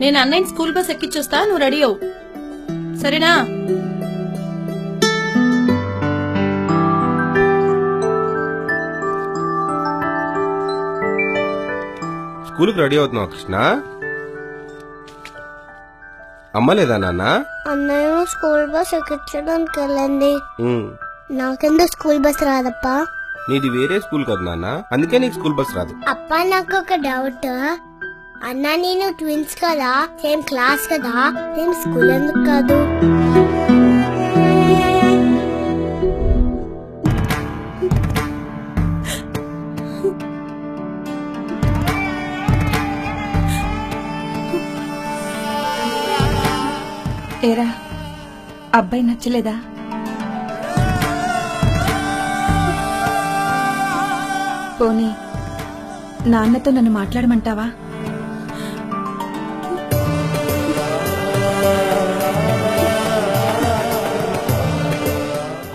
నేను అన్నయ్య school bus ఎక్కిచ్చొస్తా, నువ్వు రెడీ అవు సరేనా? స్కూల్కి రెడీ అవుతున్నావు కృష్ణ? అమ్మ లేదా నాన్న? అన్నయ్య స్కూల్ బస్ ఎక్కించడానికి వెళ్ళండి. నాకెందుకు స్కూల్ బస్ రాదప్పా? నీది వేరే స్కూల్ కదా నాన్న, అందుకే నీకు స్కూల్ బస్ రాదు. అప్పా నాకు ఒక డౌట్. అన్న నేను ట్విన్స్ కదా, సేమ్ క్లాస్ కదా, సేమ్ స్కూల్ ఎందుకు కాదు? ఏరా, అబ్బాయి నచ్చలేదా? పోనీ నాన్నతో నన్ను మాట్లాడమంటావా?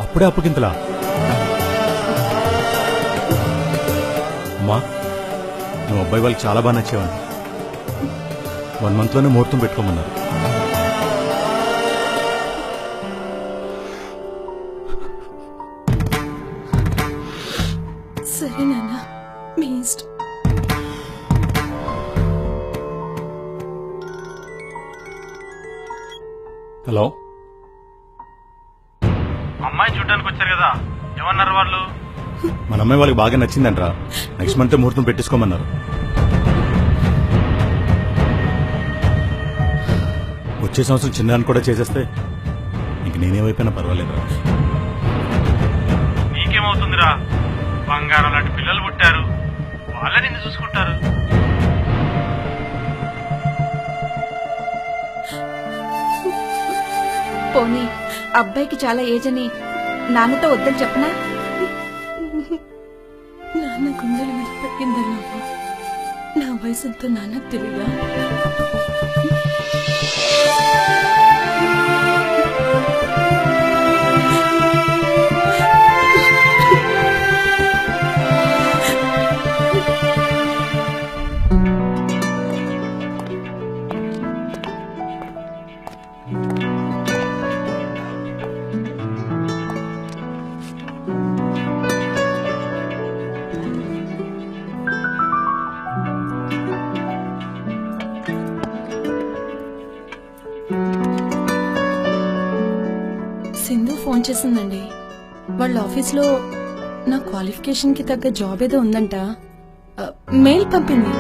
అప్పుడే అప్పగింతలా? అమ్మా, నువ్వు అబ్బాయి వాళ్ళకి చాలా బాగా నచ్చేవాడిని. 1 month లోనే ముహూర్తం పెట్టుకోమన్నారు. సరే నాన్న, మీ ఇష్టం. హలో, అమ్మాయిని చూడడానికి వచ్చారు కదా, ఏమన్నారు వాళ్ళు? మన అమ్మాయి వాళ్ళకి బాగా నచ్చిందంట్రా. నెక్స్ట్ మంత్ ముహూర్తం పెట్టించుకోమన్నారు. వచ్చే సంవత్సరం చిన్నదాన్ని కూడా చేసేస్తే ఇంక నేనేమైపోయినా పర్వాలేదురా. నీకేమవుతుందిరా, బంగారం లాంటి పిల్లలు పుట్టారు, వాళ్ళని నిన్ను చూసుకుంటారు. పోనీ అబ్బాయికి చాలా ఏజ్ అని నాన్నతో వద్దని చెప్పనా? నాన్న గుండెలు విడిపెట్టిందన్నా, నా వయసుతో నాన్నకు తెలియదా? సింధు ఫోన్ చేసిందండి. వాళ్ళ ఆఫీస్లో నా క్వాలిఫికేషన్ కి తగ్గ జాబ్ ఏదో ఉందంట. మెయిల్ పంపింది.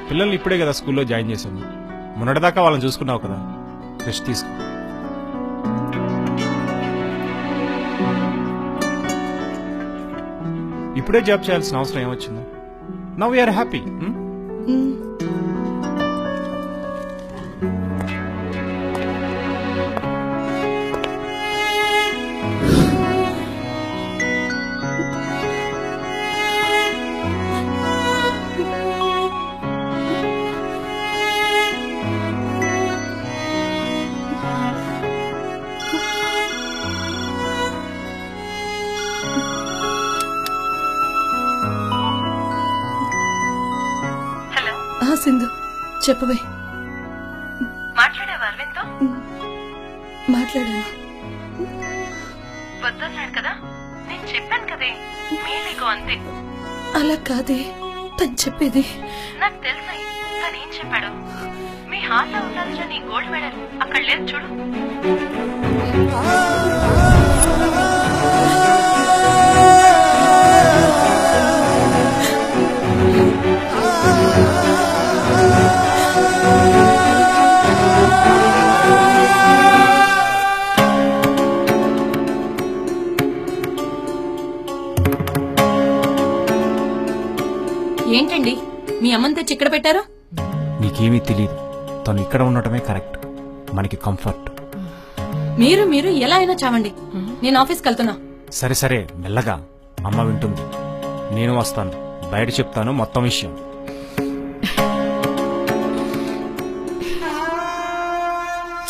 పిల్లల్ని ఇప్పుడే కదా స్కూల్లో జాయిన్ చేశాను. మొన్నటిదాకా వాళ్ళని చూసుకున్నావు కదా, రెస్ట్ తీసుకో. ఇప్పుడే జాబ్ చేయాల్సిన అవసరం ఏమొచ్చింది? Now we are happy. సింధు, చెప్పవే. మాట్లాడావా అరవింద్తో? మాట్లాడాను. వద్దన్నాడు కదా, నేను చెప్పాను కదే, మీకు అంతే. అలా కాదే తను చెప్పేది. నాకు తెలుసాయి, తను ఏం చెప్పాడు? మీ హాల్లో ఉండాల్సిన నీ గోల్డ్ మెడల్ అక్కడ లేదు చూడు. ఏంటండి మీ అమ్మని తెచ్చి ఇక్కడ పెట్టారు? నీకేమీ తెలియదు, తను ఇక్కడ ఉండటమే కరెక్ట్, మనకి కంఫర్ట్. మీరు మీరు ఎలా అయినా చావండి, నేను ఆఫీస్కి వెళ్తున్నా. సరే సరే, మెల్లగా, అమ్మ వింటుంది. నేను వస్తాను, బయట చెప్తాను మొత్తం విషయం.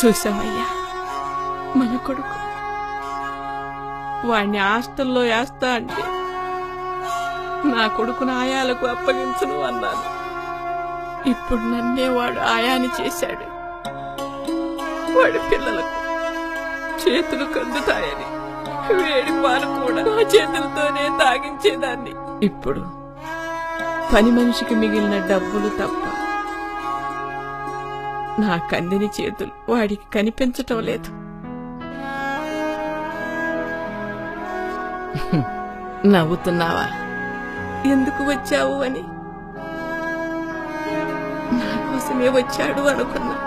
చూసామయ్యా, మన కొడుకు వాడిని హాస్టల్లో వేస్తా అంటే నా కొడుకును ఆయాలకు అప్పగించను అన్నాను. ఇప్పుడు నన్నే వాడు ఆయాని చేశాడు. వాడి పిల్లలకు చేతులు కందుతాయని వేడి పాలు కూడా నా చేతులతోనే తాగించేదాన్ని. ఇప్పుడు పని మనిషికి మిగిలిన డబ్బులు తప్ప నా కందిని చేతులు వాడికి కనిపించటం లేదు. నవ్వుతున్నావా? ఎందుకు వచ్చావు అని. నా కోసమే వచ్చాడు అనుకున్నా.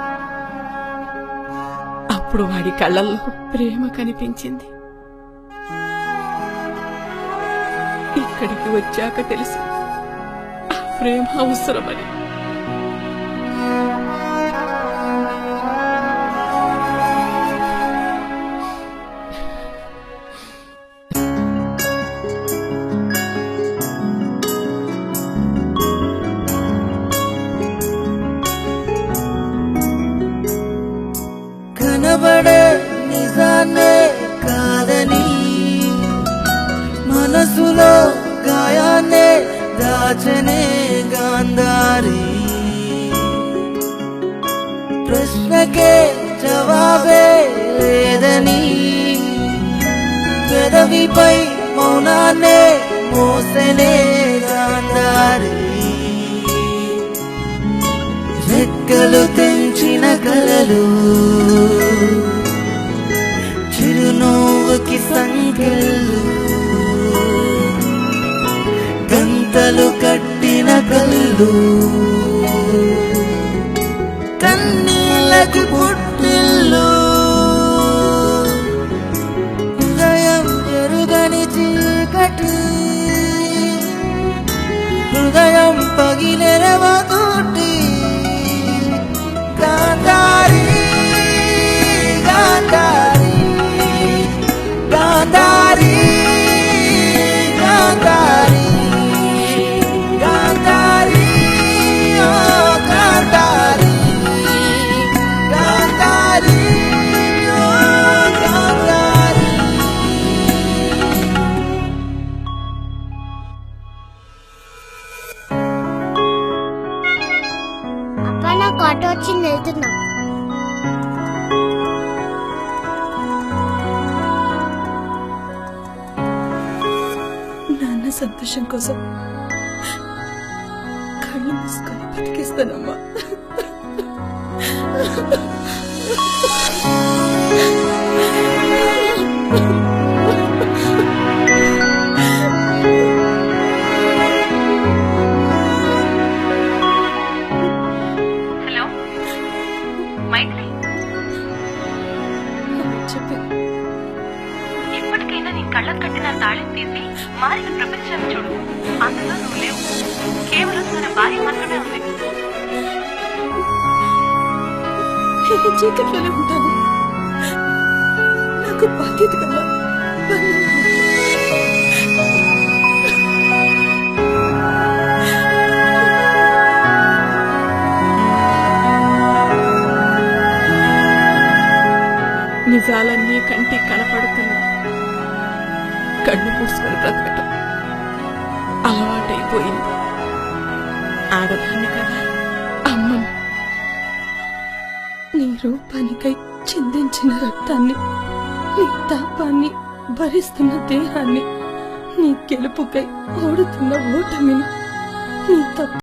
అప్పుడు వాడి కళ్ళల్లో ప్రేమ కనిపించింది. ఇక్కడికి వచ్చాక తెలిసి ఆ ప్రేమ అవసరమని. కనబడే నిజాన్నే కాదని మనసులో గాయాన్నే దాచనే గాంధారి. ప్రశ్నకే జవాబే లేదని పెదవిపై మౌనాన్నే మోసనే గాంధారి. రెక్కలు తెంచిన కలలు చిరునవ్వుకి సంకెళ్ళు గంతలు కట్టిన కళ్ళు కన్నీళ్ళకి పుట్టిల్లు. హృదయం ఎరుగని చీకటి హృదయం పగిలెరవగొట్టి గాంధారి గాంధారి గాంధారి గాంధారి గాంధారి ఓ గాంధారి గాంధారి ఓ గాంధారి. అబ్బా నాకు ఆటో వచ్చింది, వెళ్తున్నా. నాన్న సంతోషం కోసం కళ్ళు మూసుకొని బతికిస్తానమ్మా. హలో మైత్రి, చెప్పు. ఇప్పటికైనా నీ కళ్ళకు కట్టిన తాళం తీసి మారిన ప్రపంచాన్ని చూడు. అందులో నువ్వు లేవు, కేవలం తన భార్య మాత్రమే ఉంది. నేను చీకట్లోనే ఉంటాను. నాకు బాధ్యత కదా. నిజాలన్నీ కంటికి కనపడుతున్నా కళ్ళు మూసుకొని బ్రతకటం అలవాటైపోయింది. ఆడదాన్ని కదా, అమ్మను. నీ రూపానికై చిందించిన రక్తాన్ని, నీ తాపాన్ని భరిస్తున్న దేహాన్ని, నీ గెలుపుకై ఓడుతున్న ఓటమిని, నీ తప్పు